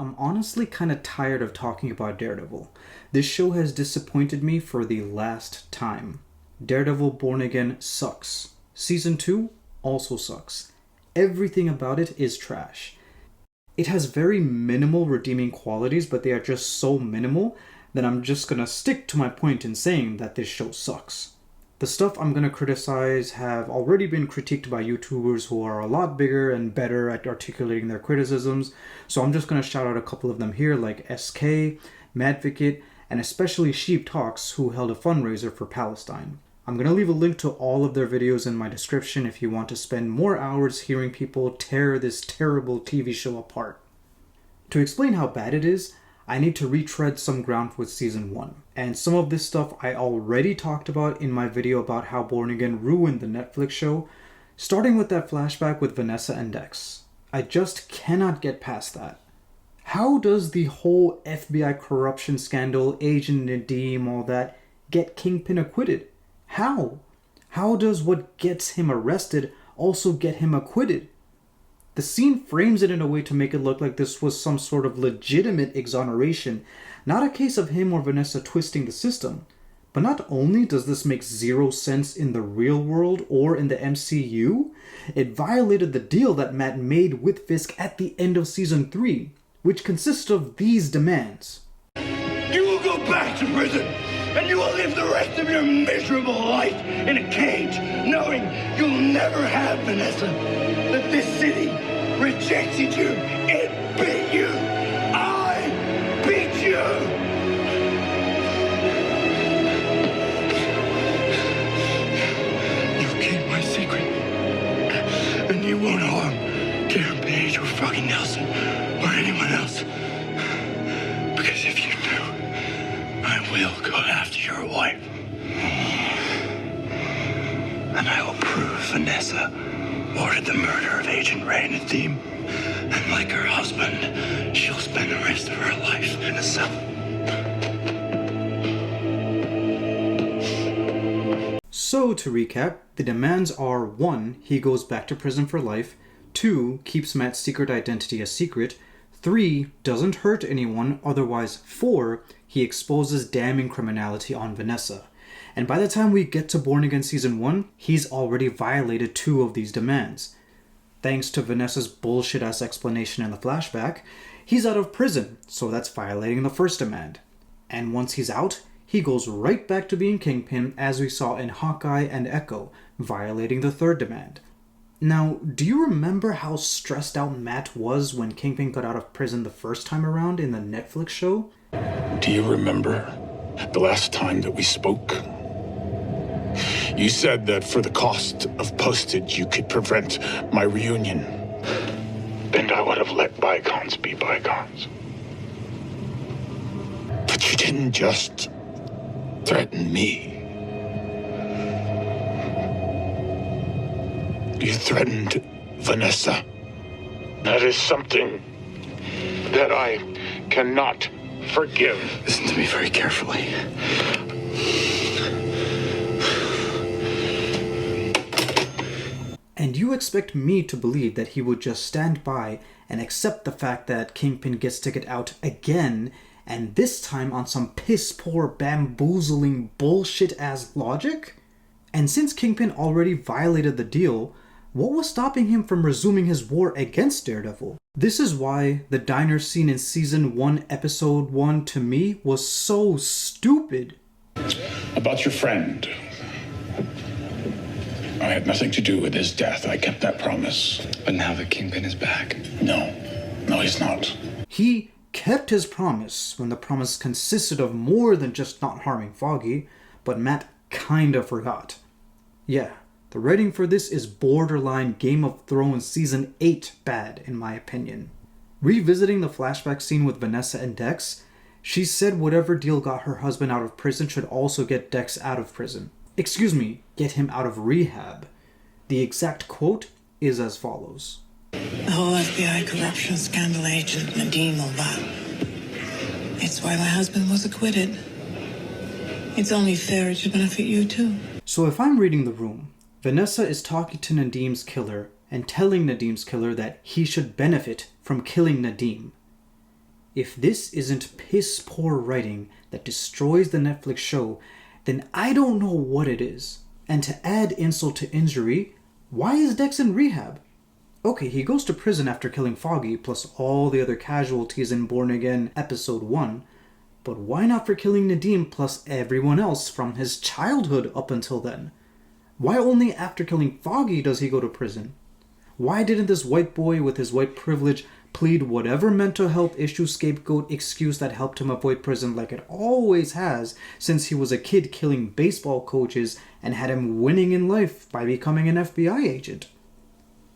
I'm honestly kinda tired of talking about Daredevil. This show has disappointed me for the last time. Daredevil Born Again sucks. Season 2 also sucks. Everything about it is trash. It has very minimal redeeming qualities, but they are just so minimal that I'm just gonna stick to my point in saying that this show sucks. The stuff I'm gonna criticize have already been critiqued by YouTubers who are a lot bigger and better at articulating their criticisms, so I'm just gonna shout out a couple of them here, like SK, Madvocate, and especially Sheep Talks, who held a fundraiser for Palestine. I'm gonna leave a link to all of their videos in my description if you want to spend more hours hearing people tear this terrible TV show apart. To explain how bad it is, I need to retread some ground with Season 1. And some of this stuff I already talked about in my video about how Born Again ruined the Netflix show, starting with that flashback with Vanessa and Dex. I just cannot get past that. How does the whole FBI corruption scandal, Agent Nadeem, all that, get Kingpin acquitted? How? How does what gets him arrested also get him acquitted? The scene frames it in a way to make it look like this was some sort of legitimate exoneration, not a case of him or Vanessa twisting the system. But not only does this make zero sense in the real world or in the MCU, it violated the deal that Matt made with Fisk at the end of Season 3, which consists of these demands. You will go back to prison, and you will live the rest of your miserable life in a cage, knowing you'll never have Vanessa. That this city rejected you. It beat you. I beat you. You keep my secret, and you won't harm Karen Page or Foggy Nelson or anyone else. Because if you do, I will go after your wife. And I will prove Vanessa ordered the murder of Agent Ray Nadeem. And like her husband, she'll spend the rest of her life in a cell. So, to recap, the demands are 1. He goes back to prison for life, 2. Keeps Matt's secret identity a secret, 3. Doesn't hurt anyone, otherwise 4. He exposes damning criminality on Vanessa. And by the time we get to Born Again Season 1, he's already violated 2 of these demands. Thanks to Vanessa's bullshit-ass explanation in the flashback, he's out of prison, so that's violating the first demand. And once he's out, he goes right back to being Kingpin, as we saw in Hawkeye and Echo, violating the third demand. Now, do you remember how stressed out Matt was when Kingpin got out of prison the first time around in the Netflix show? Do you remember the last time that we spoke? You said that for the cost of postage, you could prevent my reunion. And I would have let bygones be bygones. But you didn't just threaten me. You threatened Vanessa. That is something that I cannot forgive. Listen to me very carefully. And you expect me to believe that he would just stand by and accept the fact that Kingpin gets to get out again, and this time on some piss-poor, bamboozling, bullshit-ass logic? And since Kingpin already violated the deal, what was stopping him from resuming his war against Daredevil? This is why the diner scene in Season 1, Episode 1 to me was so stupid. About your friend. I had nothing to do with his death. I kept that promise. But now the Kingpin is back. No, he's not. He kept his promise when the promise consisted of more than just not harming Foggy, but Matt kinda forgot. Yeah, the writing for this is borderline Game of Thrones Season 8 bad, in my opinion. Revisiting the flashback scene with Vanessa and Dex, she said whatever deal got her husband out of prison should also get Dex out of prison. Get him out of rehab. The exact quote is as follows. The whole FBI corruption scandal, Agent Nadeem, all that. It's why my husband was acquitted. It's only fair it should benefit you too. So if I'm reading the room, Vanessa is talking to Nadeem's killer and telling Nadeem's killer that he should benefit from killing Nadeem. If this isn't piss poor writing that destroys the Netflix show, then I don't know what it is. And to add insult to injury, why is Dex in rehab? Okay, he goes to prison after killing Foggy, plus all the other casualties in Born Again Episode 1, but why not for killing Nadeem plus everyone else from his childhood up until then? Why only after killing Foggy does he go to prison? Why didn't this white boy with his white privilege plead whatever mental health issue scapegoat excuse that helped him avoid prison like it always has since he was a kid killing baseball coaches and had him winning in life by becoming an FBI agent?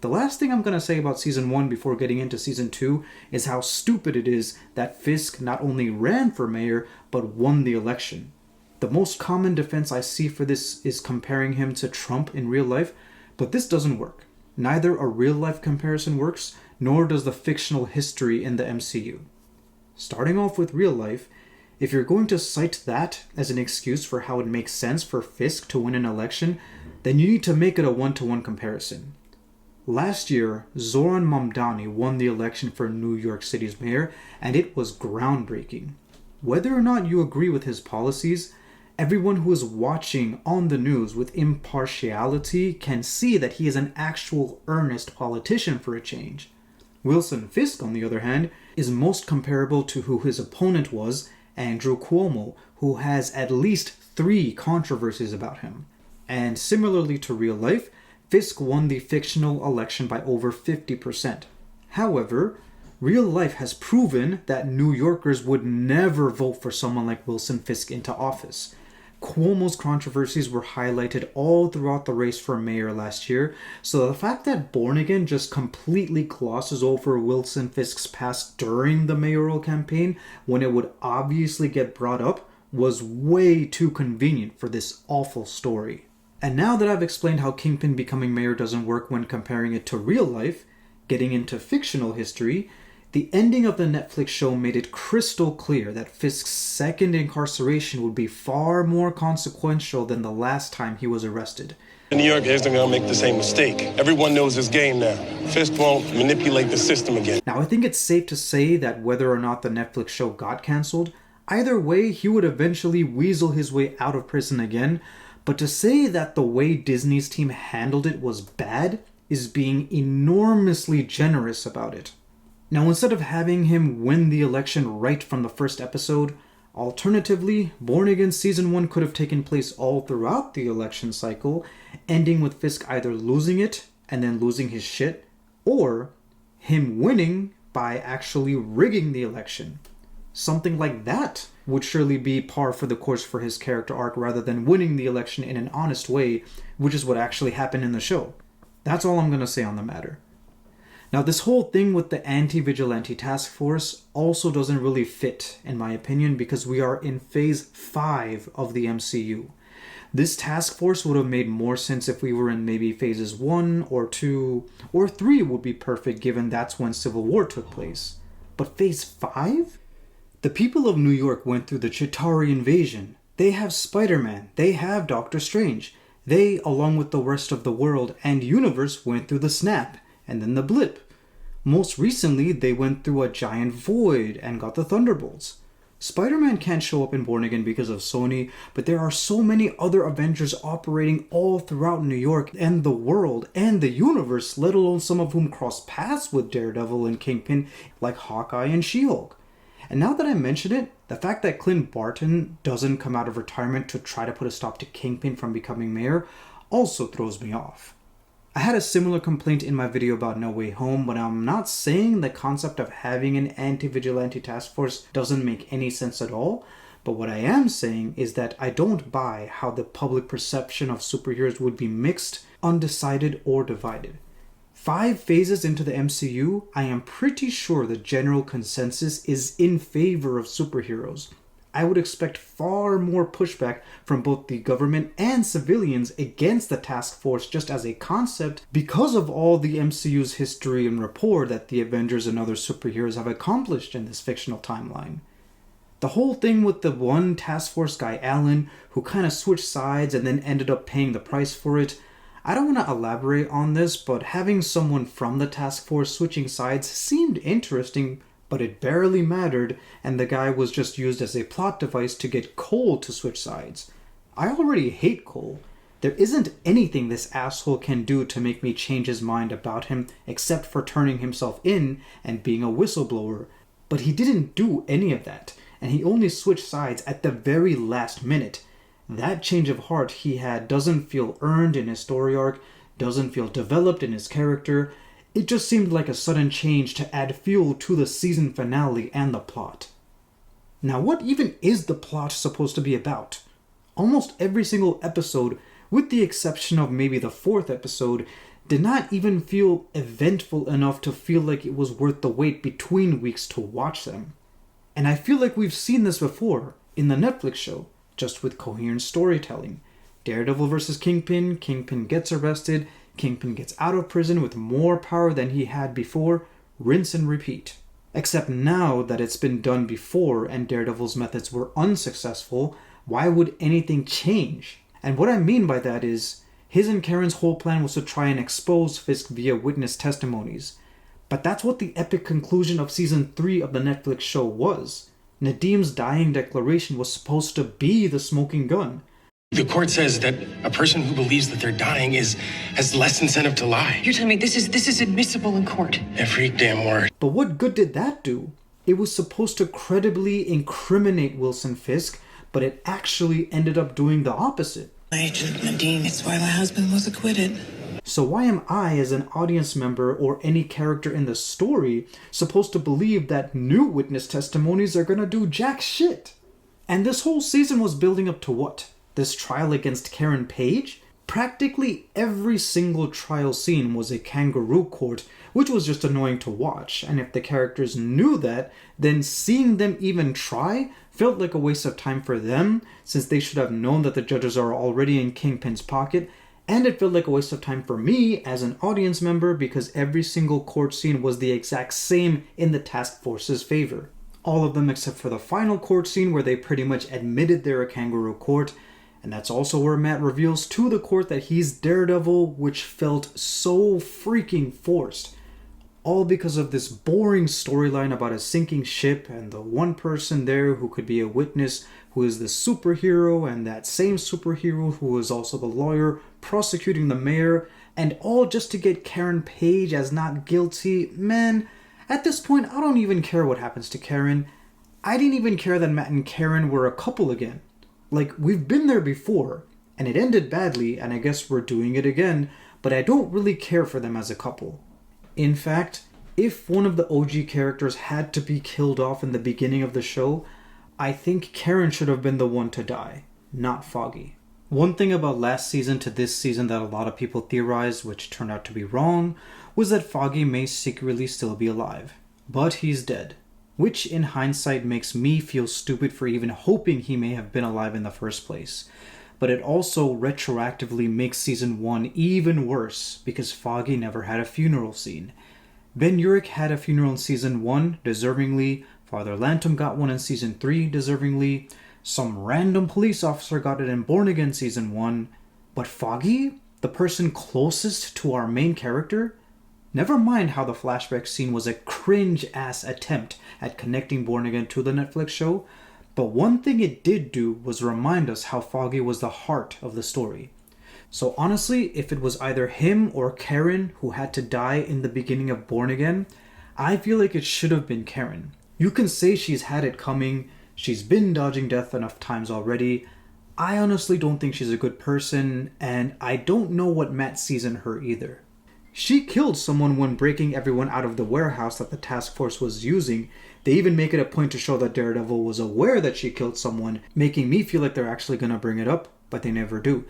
The last thing I'm going to say about Season 1 before getting into Season 2 is how stupid it is that Fisk not only ran for mayor, but won the election. The most common defense I see for this is comparing him to Trump in real life, but this doesn't work. Neither a real-life comparison works, nor does the fictional history in the MCU. Starting off with real life, if you're going to cite that as an excuse for how it makes sense for Fisk to win an election, then you need to make it a one-to-one comparison. Last year, Zoran Mamdani won the election for New York City's mayor, and it was groundbreaking. Whether or not you agree with his policies, everyone who is watching on the news with impartiality can see that he is an actual earnest politician for a change. Wilson Fisk, on the other hand, is most comparable to who his opponent was, Andrew Cuomo, who has at least 3 controversies about him. And similarly to real life, Fisk won the fictional election by over 50%. However, real life has proven that New Yorkers would never vote for someone like Wilson Fisk into office. Cuomo's controversies were highlighted all throughout the race for mayor last year, so the fact that Born Again just completely glosses over Wilson Fisk's past during the mayoral campaign when it would obviously get brought up was way too convenient for this awful story. And now that I've explained how Kingpin becoming mayor doesn't work when comparing it to real life, getting into fictional history, the ending of the Netflix show made it crystal clear that Fisk's second incarceration would be far more consequential than the last time he was arrested. New York isn't going to make the same mistake. Everyone knows his game now. Fisk won't manipulate the system again. Now, I think it's safe to say that whether or not the Netflix show got cancelled, either way, he would eventually weasel his way out of prison again. But to say that the way Disney's team handled it was bad is being enormously generous about it. Now, instead of having him win the election right from the first episode, alternatively, Born Again Season 1 could have taken place all throughout the election cycle, ending with Fisk either losing it and then losing his shit, or him winning by actually rigging the election. Something like that would surely be par for the course for his character arc rather than winning the election in an honest way, which is what actually happened in the show. That's all I'm going to say on the matter. Now, this whole thing with the Anti-Vigilante Task Force also doesn't really fit, in my opinion, because we are in Phase 5 of the MCU. This task force would have made more sense if we were in maybe Phases 1 or 2 or 3 would be perfect given that's when Civil War took place. But Phase 5? The people of New York went through the Chitauri invasion. They have Spider-Man. They have Doctor Strange. They, along with the rest of the world and universe, went through the snap and then the blip. Most recently, they went through a giant void and got the Thunderbolts. Spider-Man can't show up in Born Again because of Sony, but there are so many other Avengers operating all throughout New York and the world and the universe, let alone some of whom cross paths with Daredevil and Kingpin like Hawkeye and She-Hulk. And now that I mention it, the fact that Clint Barton doesn't come out of retirement to try to put a stop to Kingpin from becoming mayor also throws me off. I had a similar complaint in my video about No Way Home, but I'm not saying the concept of having an anti-vigilante task force doesn't make any sense at all, but what I am saying is that I don't buy how the public perception of superheroes would be mixed, undecided, or divided. 5 phases into the MCU, I am pretty sure the general consensus is in favor of superheroes. I would expect far more pushback from both the government and civilians against the task force just as a concept because of all the MCU's history and rapport that the Avengers and other superheroes have accomplished in this fictional timeline. The whole thing with the one task force guy, Alan, who kind of switched sides and then ended up paying the price for it, I don't want to elaborate on this, but having someone from the task force switching sides seemed interesting, but it barely mattered, and the guy was just used as a plot device to get Cole to switch sides. I already hate Cole. There isn't anything this asshole can do to make me change his mind about him except for turning himself in and being a whistleblower. But he didn't do any of that, and he only switched sides at the very last minute. That change of heart he had doesn't feel earned in his story arc, doesn't feel developed in his character. It just seemed like a sudden change to add fuel to the season finale and the plot. Now, what even is the plot supposed to be about? Almost every single episode, with the exception of maybe the 4th episode, did not even feel eventful enough to feel like it was worth the wait between weeks to watch them. And I feel like we've seen this before in the Netflix show, just with coherent storytelling. Daredevil versus Kingpin, Kingpin gets arrested, Kingpin gets out of prison with more power than he had before, rinse and repeat. Except now that it's been done before and Daredevil's methods were unsuccessful, why would anything change? And what I mean by that is, his and Karen's whole plan was to try and expose Fisk via witness testimonies. But that's what the epic conclusion of season 3 of the Netflix show was. Nadim's dying declaration was supposed to be the smoking gun. The court says that a person who believes that they're dying has less incentive to lie. You're telling me this is admissible in court? Every damn word. But what good did that do? It was supposed to credibly incriminate Wilson Fisk, but it actually ended up doing the opposite. Agent Nadim, it's why my husband was acquitted. So why am I, as an audience member or any character in the story, supposed to believe that new witness testimonies are gonna do jack shit? And this whole season was building up to what? This trial against Karen Page? Practically every single trial scene was a kangaroo court, which was just annoying to watch, and if the characters knew that, then seeing them even try felt like a waste of time for them, since they should have known that the judges are already in Kingpin's pocket, and it felt like a waste of time for me as an audience member because every single court scene was the exact same in the task force's favor. All of them except for the final court scene where they pretty much admitted they're a kangaroo court, and that's also where Matt reveals to the court that he's Daredevil, which felt so freaking forced. All because of this boring storyline about a sinking ship and the one person there who could be a witness who is the superhero, and that same superhero who is also the lawyer prosecuting the mayor, and all just to get Karen Page as not guilty. Man, at this point I don't even care what happens to Karen. I didn't even care that Matt and Karen were a couple again. Like, we've been there before, and it ended badly, and I guess we're doing it again, but I don't really care for them as a couple. In fact, if one of the OG characters had to be killed off in the beginning of the show, I think Karen should have been the one to die, not Foggy. One thing about last season to this season that a lot of people theorized, which turned out to be wrong, was that Foggy may secretly still be alive. But he's dead. Which in hindsight makes me feel stupid for even hoping he may have been alive in the first place. But it also retroactively makes season 1 even worse because Foggy never had a funeral scene. Ben Urich had a funeral in season 1, deservingly. Father Lantom got one in season 3, deservingly. Some random police officer got it in Born Again season 1. But Foggy, the person closest to our main character? Never mind how the flashback scene was a cringe-ass attempt at connecting Born Again to the Netflix show, but one thing it did do was remind us how Foggy was the heart of the story. So honestly, if it was either him or Karen who had to die in the beginning of Born Again, I feel like it should have been Karen. You can say she's had it coming, she's been dodging death enough times already. I honestly don't think she's a good person, and I don't know what Matt sees in her either. She killed someone when breaking everyone out of the warehouse that the task force was using. They even make it a point to show that Daredevil was aware that she killed someone, making me feel like they're actually gonna bring it up, but they never do.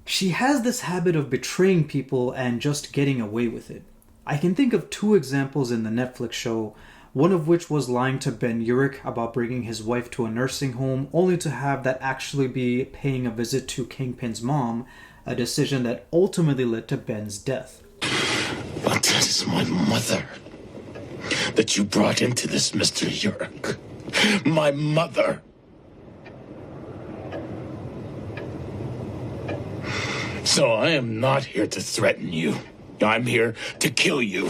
She has this habit of betraying people and just getting away with it. I can think of 2 examples in the Netflix show, one of which was lying to Ben Urich about bringing his wife to a nursing home, only to have that actually be paying a visit to Kingpin's mom, a decision that ultimately led to Ben's death. But that is my mother that you brought into this, Mr. Urich. My mother. So I am not here to threaten you. I'm here to kill you.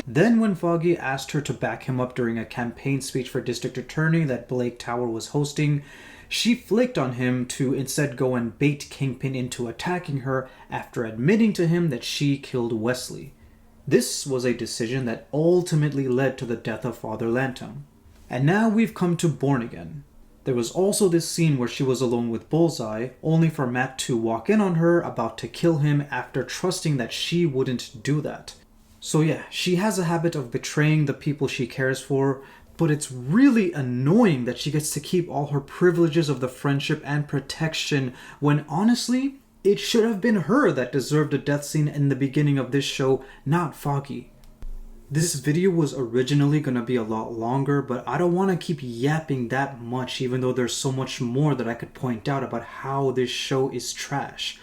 Then when Foggy asked her to back him up during a campaign speech for District Attorney that Blake Tower was hosting, she flaked on him to instead go and bait Kingpin into attacking her after admitting to him that she killed Wesley. This was a decision that ultimately led to the death of Father Lantom. And now we've come to Born Again. There was also this scene where she was alone with Bullseye, only for Matt to walk in on her about to kill him after trusting that she wouldn't do that. So yeah, she has a habit of betraying the people she cares for, but it's really annoying that she gets to keep all her privileges of the friendship and protection when honestly, it should have been her that deserved a death scene in the beginning of this show, not Foggy. This video was originally going to be a lot longer, but I don't want to keep yapping that much even though there's so much more that I could point out about how this show is trash.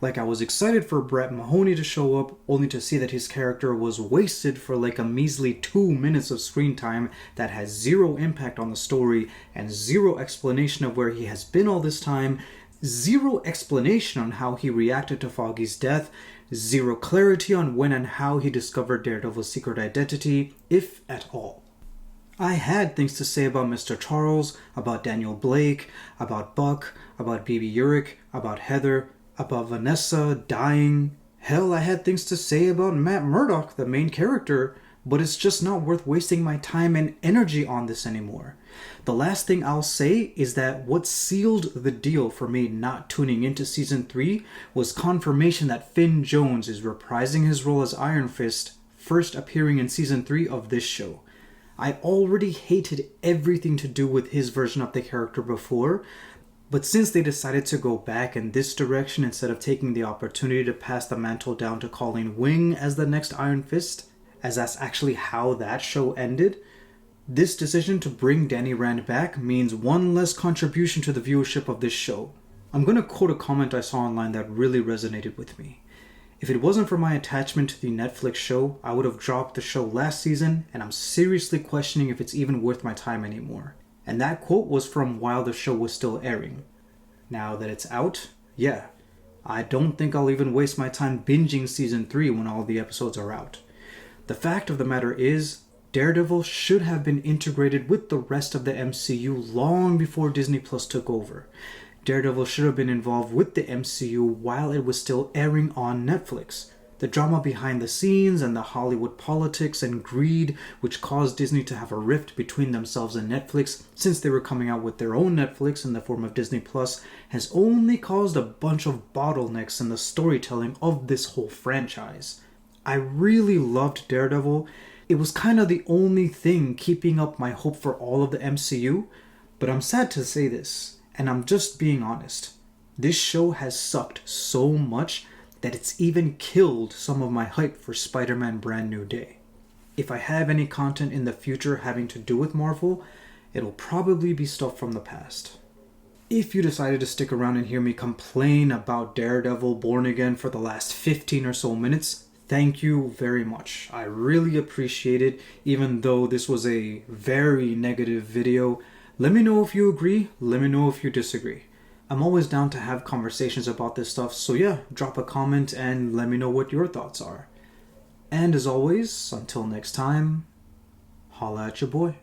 Like, I was excited for Brett Mahoney to show up, only to see that his character was wasted for like a measly 2 minutes of screen time that has zero impact on the story and zero explanation of where he has been all this time, zero explanation on how he reacted to Foggy's death, zero clarity on when and how he discovered Daredevil's secret identity, if at all. I had things to say about Mr. Charles, about Daniel Blake, about Buck, about BB Urich, about Heather, about Vanessa dying. Hell, I had things to say about Matt Murdock, the main character, but it's just not worth wasting my time and energy on this anymore. The last thing I'll say is that what sealed the deal for me not tuning into Season 3 was confirmation that Finn Jones is reprising his role as Iron Fist, first appearing in Season 3 of this show. I already hated everything to do with his version of the character before, but since they decided to go back in this direction instead of taking the opportunity to pass the mantle down to Colleen Wing as the next Iron Fist, as that's actually how that show ended, this decision to bring Danny Rand back means one less contribution to the viewership of this show. I'm going to quote a comment I saw online that really resonated with me. If it wasn't for my attachment to the Netflix show, I would have dropped the show last season, and I'm seriously questioning if it's even worth my time anymore. And that quote was from while the show was still airing. Now that it's out, yeah, I don't think I'll even waste my time binging Season 3 when all the episodes are out. The fact of the matter is, Daredevil should have been integrated with the rest of the MCU long before Disney Plus took over. Daredevil should have been involved with the MCU while it was still airing on Netflix. The drama behind the scenes and the Hollywood politics and greed which caused Disney to have a rift between themselves and Netflix since they were coming out with their own Netflix in the form of Disney Plus has only caused a bunch of bottlenecks in the storytelling of this whole franchise. I really loved Daredevil. It was kind of the only thing keeping up my hope for all of the MCU, but I'm sad to say this, and I'm just being honest. This show has sucked so much that it's even killed some of my hype for Spider-Man Brand New Day. If I have any content in the future having to do with Marvel, it'll probably be stuff from the past. If you decided to stick around and hear me complain about Daredevil Born Again for the last 15 or so minutes, thank you very much. I really appreciate it, even though this was a very negative video. Let me know if you agree, let me know if you disagree. I'm always down to have conversations about this stuff, so yeah, drop a comment and let me know what your thoughts are. And as always, until next time, holla at your boy.